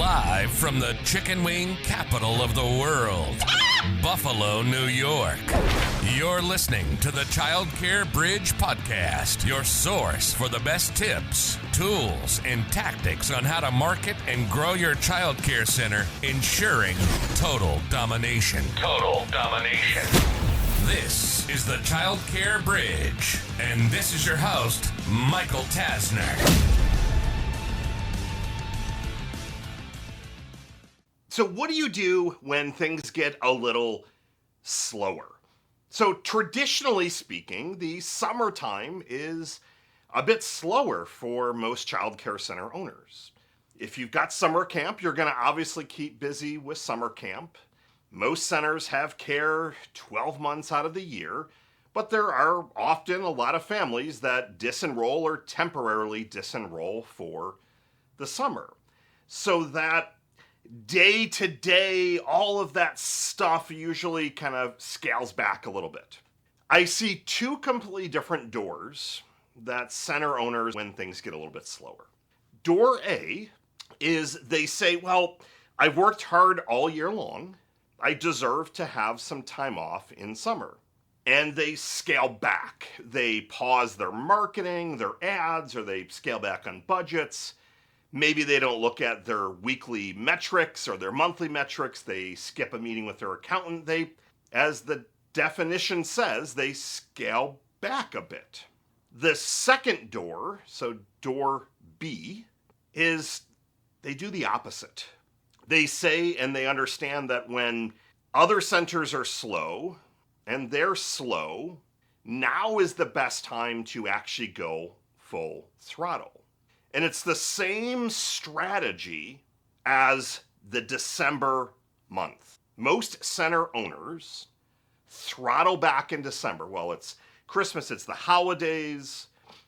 Live from the chicken wing capital of the world, Buffalo, New York. You're listening to the Childcare Bridge podcast, your source for the best tips, tools, and tactics on how to market and grow your childcare center, ensuring total domination. Total domination. This is the Childcare Bridge, and this is your host, Michael Tasner. So what do you do when things get a little slower? So traditionally speaking, the summertime is a bit slower for most childcare center owners. If you've got summer camp, you're going to obviously keep busy with summer camp. Most centers have care 12 months out of the year, but there are often a lot of families that disenroll or temporarily disenroll for the summer. So that day to day, all of that stuff usually kind of scales back a little bit. I see two completely different doors that center owners when things get a little bit slower. Door A is they say, well, I've worked hard all year long. I deserve to have some time off in summer. And they scale back. They pause their marketing, their ads, or they scale back on budgets. Maybe they don't look at their weekly metrics or their monthly metrics. They skip a meeting with their accountant. They, as the definition says, they scale back a bit. The second door, so door B, is they do the opposite. They say and they understand that when other centers are slow and they're slow, now is the best time to actually go full throttle. And it's the same strategy as the December month. Most center owners throttle back in December. Well, it's Christmas, it's the holidays.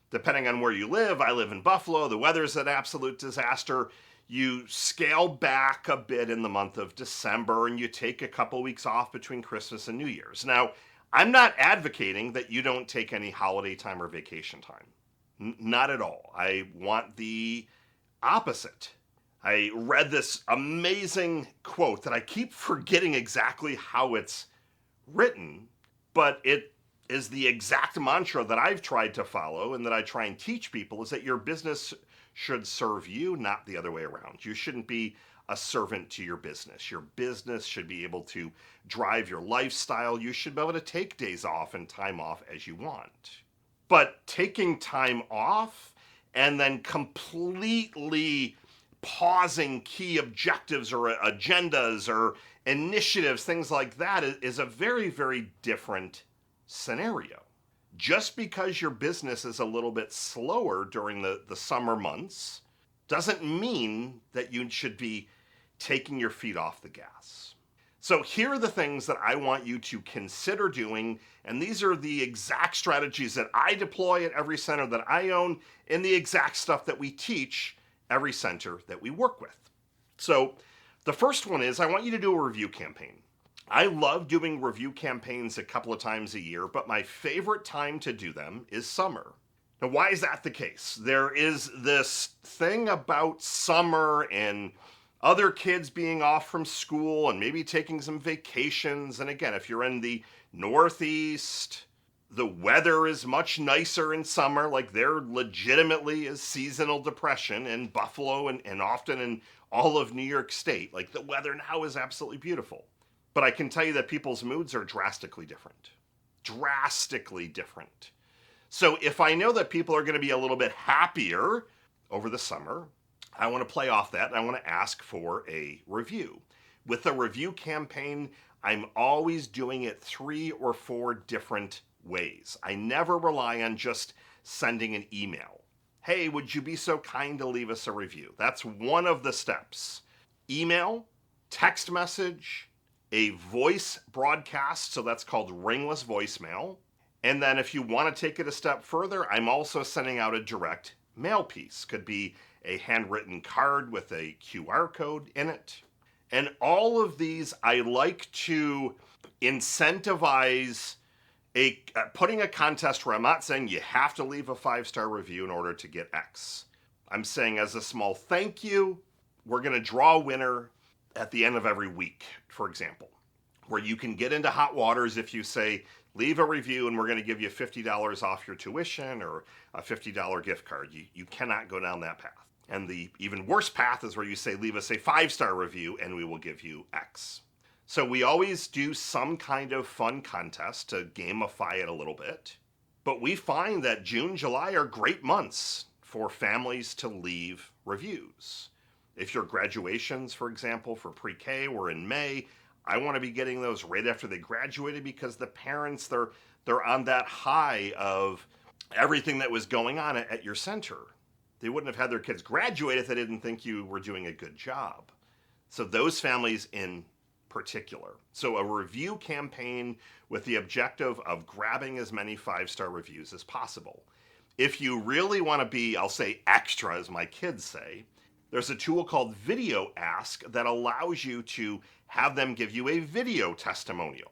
Depending on where you live, I live in Buffalo, the weather's an absolute disaster. You scale back a bit in the month of December and you take a couple weeks off between Christmas and New Year's. Now, I'm not advocating that you don't take any holiday time or vacation time. Not at all. I want the opposite. I read this amazing quote that I keep forgetting exactly how it's written, but it is the exact mantra that I've tried to follow and that I try and teach people is that your business should serve you, not the other way around. You shouldn't be a servant to your business. Your business should be able to drive your lifestyle. You should be able to take days off and time off as you want. But taking time off and then completely pausing key objectives or agendas or initiatives, things like that, is a very, very different scenario. Just because your business is a little bit slower during the summer months doesn't mean that you should be taking your feet off the gas. So here are the things that I want you to consider doing, and these are the exact strategies that I deploy at every center that I own and the exact stuff that we teach every center that we work with. So the first one is I want you to do a review campaign. I love doing review campaigns a couple of times a year, but my favorite time to do them is summer. Now, why is that the case? There is this thing about summer and other kids being off from school and maybe taking some vacations. And again, if you're in the Northeast, the weather is much nicer in summer. Like there legitimately is seasonal depression in Buffalo and often in all of New York State. Like the weather now is absolutely beautiful. But I can tell you that people's moods are drastically different. Drastically different. So if I know that people are going to be a little bit happier over the summer, I want to play off that and I want to ask for a review. With a review campaign, I'm always doing it 3 or 4 different ways. I never rely on just sending an email. Hey, would you be so kind to leave us a review? That's one of the steps. Email, text message, a voice broadcast, so that's called ringless voicemail. And then if you want to take it a step further, I'm also sending out a direct mail piece. Could be a handwritten card with a QR code in it. And all of these, I like to incentivize putting a contest where I'm not saying you have to leave a 5-star review in order to get X. I'm saying as a small thank you, we're going to draw a winner at the end of every week, for example, where you can get into hot waters if you say, leave a review and we're going to give you $50 off your tuition or a $50 gift card. You cannot go down that path. And the even worse path is where you say, leave us a 5-star review and we will give you X. So we always do some kind of fun contest to gamify it a little bit. But we find that June, July are great months for families to leave reviews. If your graduations, for example, for pre-K were in May, I want to be getting those right after they graduated because the parents, they're on that high of everything that was going on at your center. They wouldn't have had their kids graduate if they didn't think you were doing a good job. So those families in particular. So a review campaign with the objective of grabbing as many 5-star reviews as possible. If you really want to be, I'll say extra, as my kids say, there's a tool called Video Ask that allows you to have them give you a video testimonial.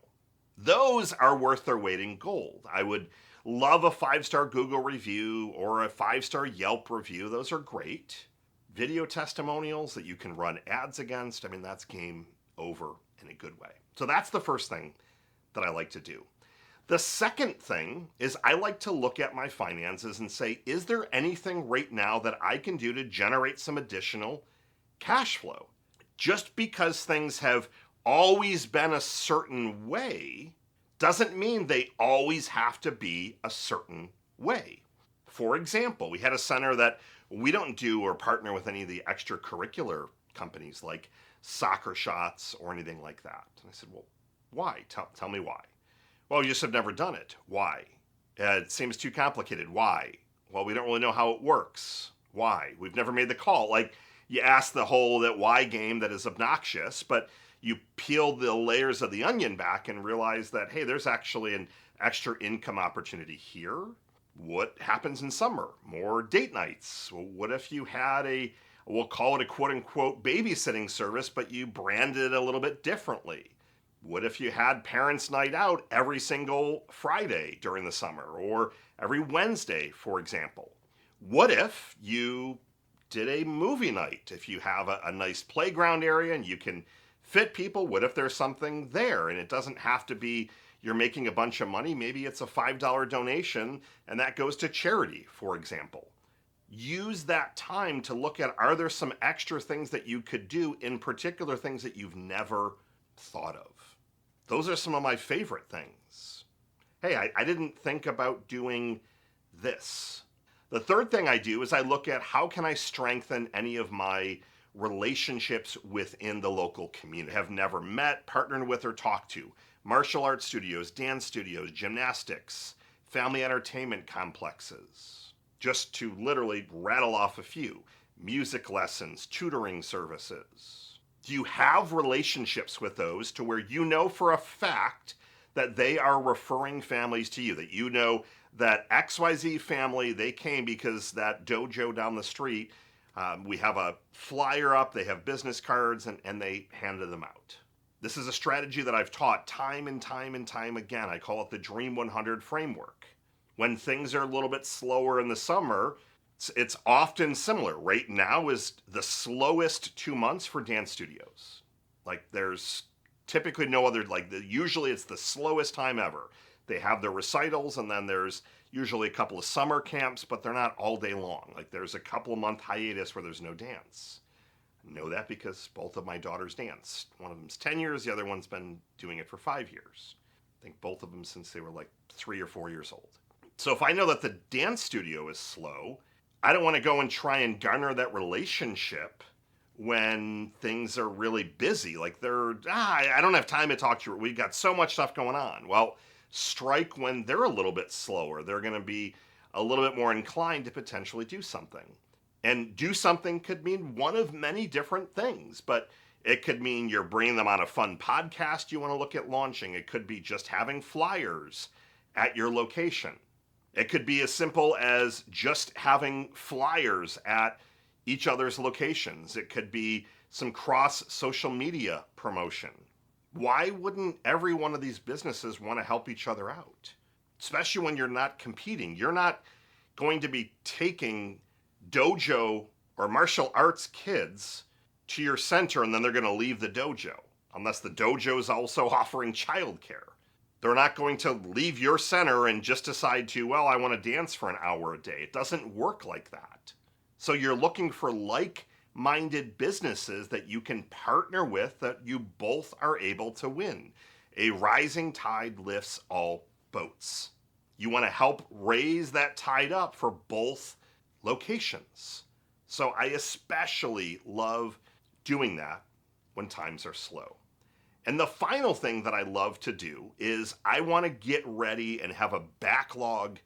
Those are worth their weight in gold. I would love a 5-star Google review or a 5-star Yelp review. Those are great. Video testimonials that you can run ads against, I mean, that's game over in a good way. So that's the first thing that I like to do. The second thing is I like to look at my finances and say, is there anything right now that I can do to generate some additional cash flow? Just because things have always been a certain way doesn't mean they always have to be a certain way. For example, we had a center that we don't do or partner with any of the extracurricular companies like Soccer Shots or anything like that. And I said, well, why? Tell me why. Well, you just have never done it. Why? It seems too complicated. Why? Well, we don't really know how it works. Why? We've never made the call. Like, you ask the whole that why game that is obnoxious, but you peel the layers of the onion back and realize that, hey, there's actually an extra income opportunity here. What happens in summer? More date nights. Well, what if you had we'll call it a quote unquote babysitting service, but you branded it a little bit differently? What if you had parents' night out every single Friday during the summer or every Wednesday, for example? What if you did a movie night? If you have a nice playground area and you can fit people, what if there's something there? And it doesn't have to be you're making a bunch of money. Maybe it's a $5 donation and that goes to charity, for example. Use that time to look at, are there some extra things that you could do, in particular things that you've never thought of? Those are some of my favorite things. Hey, I didn't think about doing this. The third thing I do is I look at how can I strengthen any of my relationships within the local community. Have never met, partnered with, or talked to. Martial arts studios, dance studios, gymnastics, family entertainment complexes. Just to literally rattle off a few. Music lessons, tutoring services. Do you have relationships with those to where you know for a fact that they are referring families to you, that you know that XYZ family, they came because that dojo down the street, we have a flyer up, they have business cards, and they handed them out. This is a strategy that I've taught time and time and time again. I call it the Dream 100 framework. When things are a little bit slower in the summer, it's often similar. Right now is the slowest 2 months for dance studios. Like, there's typically no other, usually it's the slowest time ever. They have their recitals, and then there's usually a couple of summer camps, but they're not all day long. Like, there's a couple of month hiatus where there's no dance. I know that because both of my daughters dance. One of them's 10 years, the other one's been doing it for 5 years. I think both of them since they were like 3 or 4 years old. So if I know that the dance studio is slow, I don't want to go and try and garner that relationship when things are really busy. Like, I don't have time to talk to you. We've got so much stuff going on. Well, strike when they're a little bit slower. They're going to be a little bit more inclined to potentially do something. And do something could mean one of many different things, but it could mean you're bringing them on a fun podcast you want to look at launching. It could be just having flyers at your location. It could be as simple as just having flyers at each other's locations. It could be some cross social media promotion. Why wouldn't every one of these businesses want to help each other out? Especially when you're not competing. You're not going to be taking dojo or martial arts kids to your center and then they're going to leave the dojo, unless the dojo is also offering childcare. They're not going to leave your center and just decide to, well, I want to dance for an hour a day. It doesn't work like that. So you're looking for like-minded businesses that you can partner with, that you both are able to win. A rising tide lifts all boats. You want to help raise that tide up for both locations. So I especially love doing that when times are slow. And the final thing that I love to do is I want to get ready and have a backlog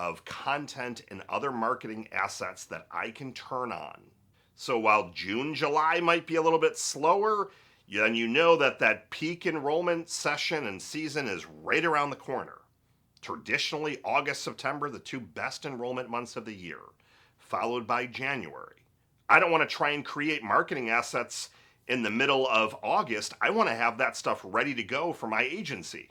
of content and other marketing assets that I can turn on. So while June, July might be a little bit slower, then you know that peak enrollment session and season is right around the corner. Traditionally, August, September, the two best enrollment months of the year, followed by January. I don't want to try and create marketing assets in the middle of August. I want to have that stuff ready to go for my agency.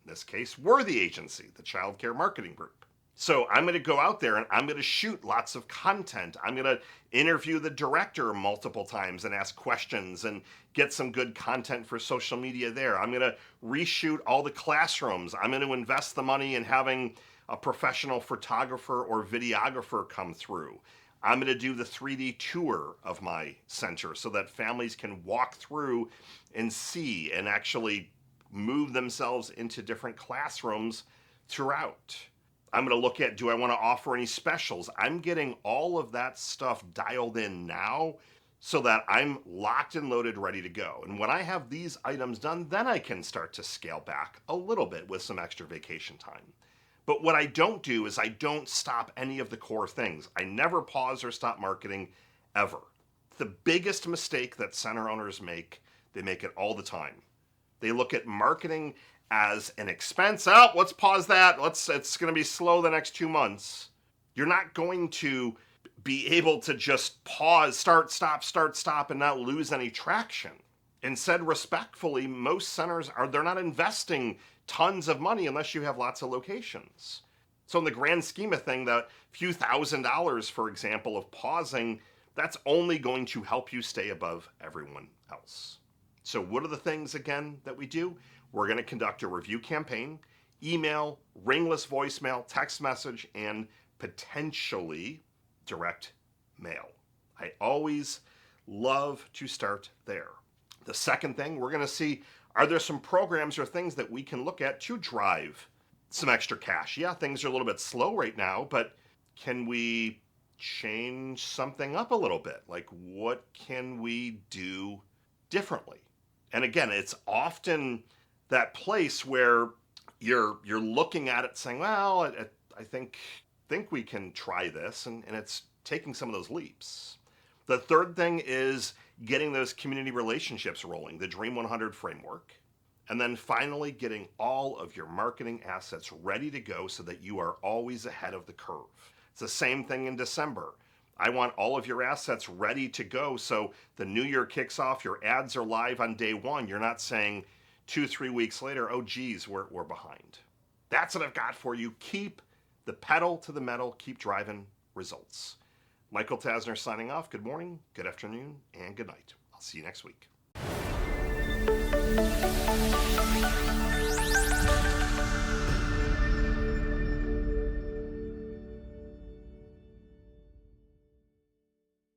In this case, we're the agency, the Childcare Marketing Group. So I'm going to go out there and I'm going to shoot lots of content. I'm going to interview the director multiple times and ask questions and get some good content for social media there. I'm going to reshoot all the classrooms. I'm going to invest the money in having a professional photographer or videographer come through. I'm going to do the 3D tour of my center so that families can walk through and see and actually move themselves into different classrooms throughout. I'm going to look at, do I want to offer any specials? I'm getting all of that stuff dialed in now so that I'm locked and loaded, ready to go. And when I have these items done, then I can start to scale back a little bit with some extra vacation time. But what I don't do is I don't stop any of the core things. I never pause or stop marketing, ever. The biggest mistake that center owners make, they make it all the time. They look at marketing as an expense. Oh, let's pause that. It's going to be slow the next 2 months. You're not going to be able to just pause, start, stop, and not lose any traction. Instead, respectfully, most centers they're not investing tons of money unless you have lots of locations. So in the grand scheme of thing, that few $1,000s, for example, of pausing, that's only going to help you stay above everyone else. So what are the things, again, that we do? We're going to conduct a review campaign, email, ringless voicemail, text message, and potentially direct mail. I always love to start there. The second thing, we're going to see, are there some programs or things that we can look at to drive some extra cash? Yeah, things are a little bit slow right now, but can we change something up a little bit? Like, what can we do differently? And again, it's often that place where you're looking at it saying, well, I think we can try this, and it's taking some of those leaps. The third thing is getting those community relationships rolling, the Dream 100 framework, and then finally getting all of your marketing assets ready to go so that you are always ahead of the curve. It's the same thing in December. I want all of your assets ready to go so the new year kicks off, your ads are live on day one. You're not saying 2-3 weeks later, oh geez, we're behind. That's what I've got for you. Keep the pedal to the metal, keep driving results. Michael Tasner signing off. Good morning, good afternoon, and good night. I'll see you next week.